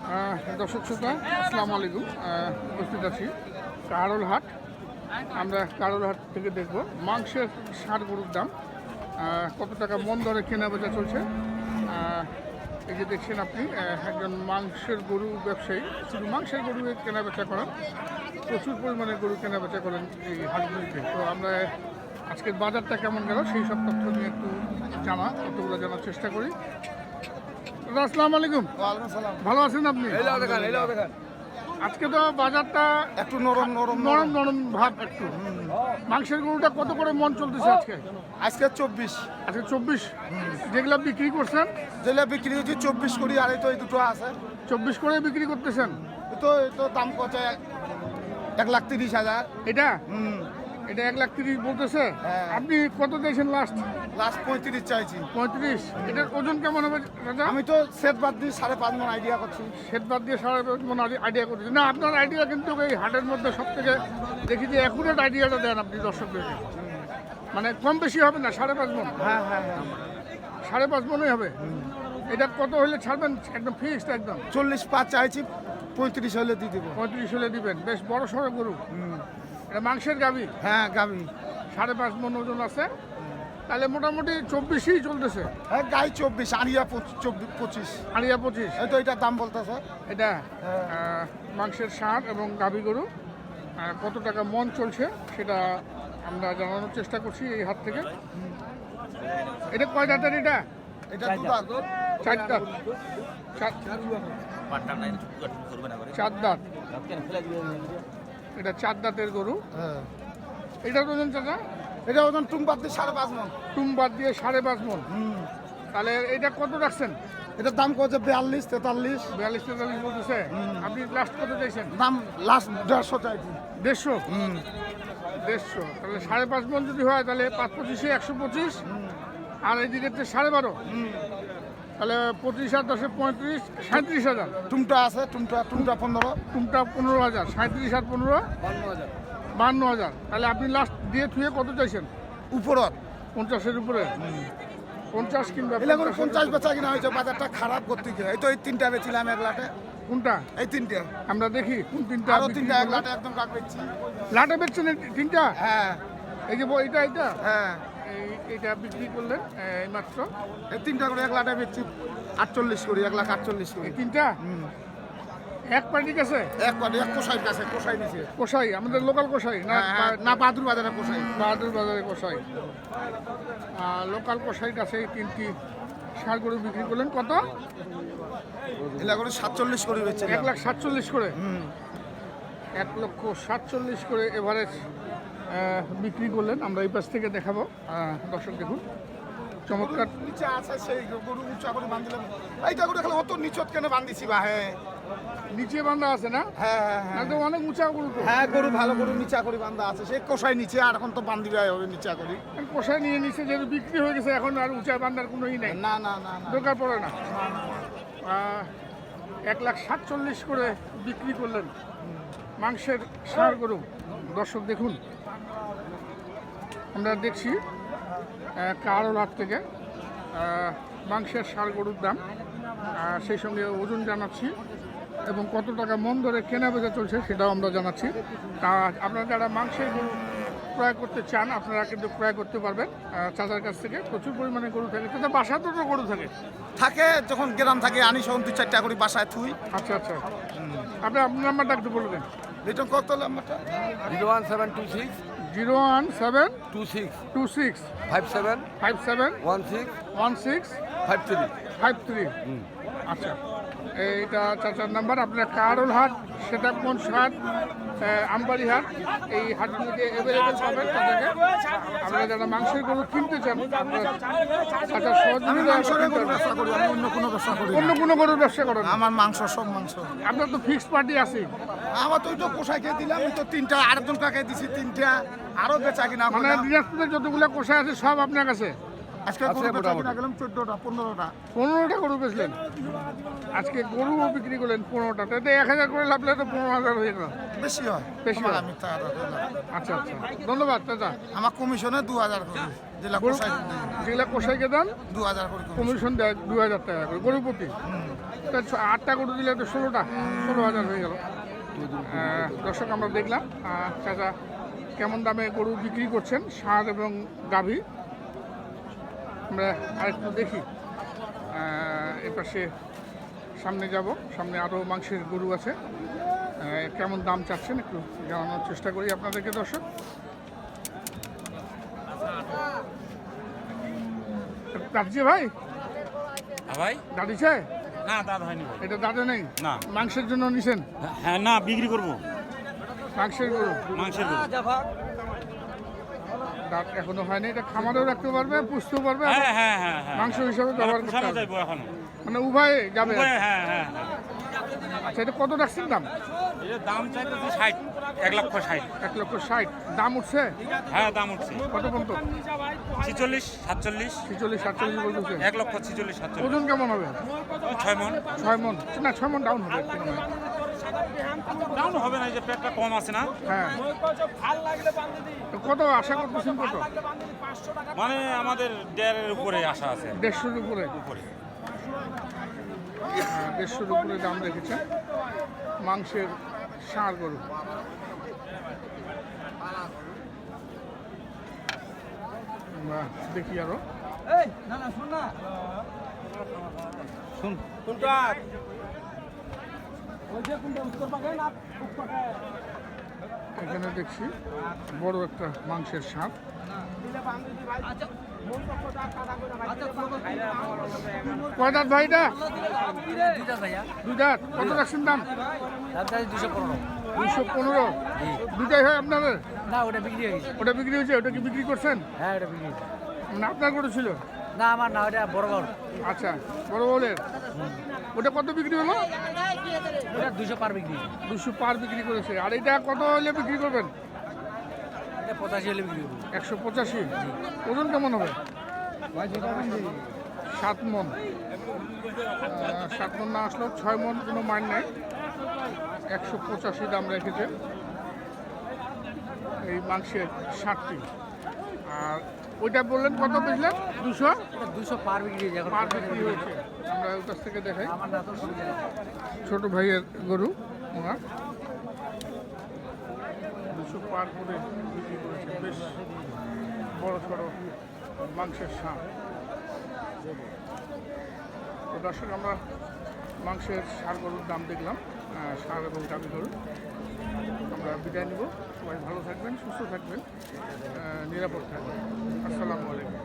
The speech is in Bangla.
দর্শক শ্রোতা আসসালামু আলাইকুম। উপস্থিত আছি কারোলহাট। আমরা কারোলহাট থেকে দেখব মাংসের ষাঁড় গরুর দাম কত টাকা মন দরে কেনা বেচা চলছে। এই যে দেখছেন আপনি একজন মাংসের গরু ব্যবসায়ী, শুধু মাংসের গরু কেনা বেচা করেন, প্রচুর পরিমাণে গরু কেনা বেচা করেন এই হাটগুলিতে। তো আমরা আজকের বাজারটা কেমন গেল সেই সব তথ্য নিয়ে একটু কতগুলো জানার চেষ্টা করি। আসসালামু আলাইকুম। ভালো আছেন আপনি? আজকে তো বাজারটা একটু নরম নরম নরম নরম ভাব একটু। মাংসের গরুটা কত করে মন চলতেছে আজকে? আজকে 24। আজকে 24। যেগুলো বিক্রি করছেন? যেগুলো বিক্রি হচ্ছে 24 করি, আর এই তো এই দুটো আছে 24 করে বিক্রি করতেছেন? তো দাম কত? 1,30,000। এটা এটা 1,30,000 বলতেছে। হ্যাঁ। আপনি কত দিয়েছেন লাস্ট? 35 চাইছি। 35। এটার ওজন কেমন হবে রাজা? আমি তো সেট বাদ দিয়ে 5.5 মণ আইডিয়া করছি। সেট বাদ দিয়ে 5.5 মণ আইডিয়া করতেছি। না, আপনার আইডিয়া কিন্তু এই হাটের মধ্যে সব থেকে দেখি যে অ্যাকুরেট আইডিয়াটা দেন আপনি দর্শকদেরকে। মানে কম বেশি হবে না, 5.5 মণ? হ্যাঁ হ্যাঁ হ্যাঁ, 5.5 মণই হবে। এটা কত হলে ছাড়বেন? একদম ফিক্সড একদম 45 চাইছি, 35 হলে দিয়ে দেবো। 35 হলে দিবেন। বেশ বড় সড়ো গরু। এটা মাংসের গাভী? হ্যাঁ গাবি। 5.5 মণ ওজন আছে। তাহলে মোটামুটি 24ই চলতেছে। হ্যাঁ গাই 24, আড়িয়া 25। আড়িয়া 25। এই তো এটার দাম বলতেছে। এটা মাংসের ষাঁড় এবং গাভী গরু কত টাকা মন চলছে সেটা আমরা জানানোর চেষ্টা করছি এই হাট থেকে। এটা কয় দাঁতের? এটা এটা দুধ। 4 দাঁত। 4 দাঁত। এটা 4 দাঁতের গরু। হ্যাঁ, এটার ওজন চাচা? এটা ওজন টুম বাদ দিয়ে 5.5 মণ। টুম বাদ দিয়ে 5.5 মণ। তাহলে এটা কত রাখছেন? এটার দাম কত? 42, 43। 42-43 বলতেছে। আপনি লাস্ট কত চাইছেন? দাম লাস্ট 150 চাইছি। 150। 150। তাহলে 5.5 মণ যদি হয় তাহলে 5-25-এ 125। আর এই দিকে 12.5। তাহলে 25 আর 10-এ 35, 37,000। টুমটা আছে, টুমটা 15। টুমটা 15,000, 37 আর 15 52,000। তাহলে আপনি লাস্ট দিয়ে থুয়ে কত চাইছেন? উপরত 50-এর উপরে? 50 কিংবা এগুলো 50 বেচা কিনা হয়েছে। বাজারটা খারাপ করতে গিয়ে এই তো এই 3টা বেছিলাম এক লাটে। কোনটা? এই 3টা। আমরা দেখি কোন তিনটা। আরো বিক্রি 3টা এক করলেন? লাটে একদম কাক বেচছি। লাটে বেচছেন এই তিনটা? হ্যাঁ এই যে এটা হ্যাঁ, এইটা বিক্রি করলেন এই মাত্র। এই 3টা করে এক লাটে বেচছি 48 করি, 1,48 করি। এই তিনটা এক পার্টি কাছে? এক পাটে এক কোষাই কাছে, কোষাই নিছে। কষাই, আমাদের লোকাল কষাই না? না বাহাদুর বাজারে কোষাই। বাহাদুর বাজারে কষাই। লোকাল কষাই কাছে এই 3টি ষাঁড় গরু বিক্রি করলেন। কত? এগুলা করে 47 করে বেচছে। 1,47,000 করে। 1,47,000 করে এভারেজ বিক্রি করলেন। আমরা এই পাশ থেকে দেখাবো। দর্শক দেখুন, চমৎকার। নিচে আছে সেই গরু উঁচা করে বাঁধিলাম। এইটা করে খেলে অত নিচত কেন বাঁধিছি বা? হ্যাঁ নিচে বান্ধা আছে না? হ্যাঁ হ্যাঁ একদম অনেক উঁচা গরু তো। হ্যাঁ, গরু ভালো গরু নিচা করে বান্ধা আছে। সে কোষাই নিচে, আর এখন তো বান্ধিবে হবে নিচা করি। কষাই নিয়ে নিচে যেহেতু বিক্রি হয়ে গেছে, এখন আর উঁচা বান্ধার কোনো ই নেই, না না না না। দরকার পড়ে না। 1,47,000 করে বিক্রি করলেন মাংসের ষাঁড় গরু। দর্শক দেখুন, আমরা দেখছি কারোলহাট থেকে মাংসের ষাঁড় গরুর দাম, সেই সঙ্গে ওজন জানাচ্ছি এবং কত টাকা মন ধরে কেনা বেচা চলছে সেটাও আমরা জানাচ্ছি। তা আপনারা যারা মাংসের গরু ক্রয় করতে চান আপনারা কিন্তু ক্রয় করতে পারবেন চাচার কাছ থেকে। প্রচুর পরিমাণে গরু থাকে, তাদের বাসায় তো গরু থাকে। যখন গ্রাম থাকে আনি সব 2-4টা করে বাসায় থুই। আচ্ছা আচ্ছা, আপনি আপনার নাম্বারটা একটু বলবেন। রিটার্ন কত নাম্বারটা? 01726 01726 57 57 16 53 আচ্ছা, এইটা চাচার নাম্বার। আপনার কারোলহাট, সেতাবগঞ্জ হাট, আমবাড়িহাট, এই হাটগুলিতে অ্যাভেলেবেল পাবেন তাদেরকে। আপনারা যারা মাংসের গরু কিনতে চান চাচার সহযোগিতা ব্যবসা করি, আমি অন্য কোনো ব্যবসা করি না। অন্য কোনো গরুর ব্যবসা করেন? আমার মাংস, সব মাংস। আপনার তো ফিক্সড পার্টি আছে? আমার তো ওই তো কোষাইকে দিলাম, ওই তো 3টা, আরেকজন কাকে দিছি 3টা, আরো বেচা কিনা। মানে দিনাজপুরে যতগুলো কোষায় আছে সব আপনার কাছে? আজকে গরু বেচা কিনা গেলাম 14টা 15টা। 15টা গরু বেচলেন আজকে? গরুও বিক্রি করলেন 15টা, তাতে 1,000 করে লাভলে তো 15,000 হয়ে গেল। বেশি হয়, বেশি হয়। আমি তা আচ্ছা আচ্ছা, ধন্যবাদ চাচা। আমার কমিশনে 2,000 করে, যেটা কোষাই যেগুলা কোষাইকে দেন 2,000 করে কমিশন দেয় 2,000 টাকা করে গরু প্রতি। 8টা গরু দিলে তো 16,000 হয়ে গেল। দর্শক আমরা দেখলাম চাচা কেমন দামে গরু বিক্রি করছেন, ষাঁড় এবং গাভী। আমরা আরেকটু দেখি এপাশে সামনে যাব, সামনে আরও মাংসের গরু আছে, কেমন দাম চাচ্ছেন একটু জানানোর চেষ্টা করি আপনাদেরকে দর্শক। কাটছে ভাই, ভাই দাঁড়িয়েছে? না দাঁত হয়নি ভাই। এটা দাঁড়ে নেই, না। মাংসের জন্য নিছেন? হ্যাঁ না বিক্রি করবো মাংসের গরু, মাংসের গরু। দাঁত এখনো হয়নি। এটা খামারেও রাখতে পারবে, পুষতেও পারবে, আবার হ্যাঁ হ্যাঁ হ্যাঁ হ্যাঁ মাংস হিসাবে ব্যবহার করতে পোষানো পারবে। যাইবো এখনো। মানে উভয়ে যাবে। হ্যাঁ হ্যাঁ হ্যাঁ হ্যাঁ। আচ্ছা, এটা কত রাখছেন দাম? এর দাম চাইতেছি 60, 1,60,000। 1,60,000 দাম উঠছে? হ্যাঁ দাম উঠছে কত পর্যন্ত? 46, 47, 46-47 বলতেছে। 1,46,000, 47। ওজন কেমন হবে? 6 মন 6 মন না, 6 মন ডাউন হবে একটু মনে হয়। ডাউন হবে না, এই যে পেটটা কম আছে না, হ্যাঁ, তো কত আশা করতেছেন? কত? মানে আমাদের 1.5-এর উপরে আশা আছে। 150-র উপরে? উপরে 150-র উপরে দাম রেখেছেন মাংসের ষাঁড় গরু। আমরা দেখি আরো। এখানে দেখছি বড় একটা মাংসের ষাঁড়। কয় দাঁত ভাই এটা? দুই দাঁত। কত রাখছেন দাম? 215। দুটাই হয় আপনাদের? না ওটা বিক্রি হয়ে গেছে। ওটা বিক্রি হয়েছে? ওটা কি বিক্রি করছেন? হ্যাঁ ওটা বিক্রি হয়েছে। মানে আপনার গরু ছিল? না আমার না, ওটা বড় বড়। আচ্ছা, বড় বলের। ওটা কত বিক্রি হলো? ওটা 200 পার বিক্রি হয়েছে। 200 পার বিক্রি করেছে। আর এটা কত হলে বিক্রি করবেন? এটা 85 হলে বিক্রি করবো। 185। ওজন কেমন হবে? 7 মন। 7 মন না আসলেও 6 মন কোনো মান নেই। 185 দাম রেখেছে এই মাংসের ষাঁড়টি। আর ওইটা বললেন কত বেচলেন? 200 এটা 200 পার বিক্রি হয়েছে এখন। পার বিক্রি হয়েছে। আমরা ওই কাছ থেকে দেখাই। আমার না তো সুবিধা নেই। ছোট ভাইয়ের গরু ওনার 200 পার করে বিক্রি করেছে। বেশ বড় সড়ো মাংসের ষাঁড়। তো দর্শক, আমরা মাংসের ষাঁড় গরুর দাম দেখলাম, ষাঁড় এবং গাভী গরু। আমরা বিদায় নেব। সবাই ভালো থাকবেন, সুস্থ থাকবেন, নিরাপদ থাকবেন। আসসালামু আলাইকুম।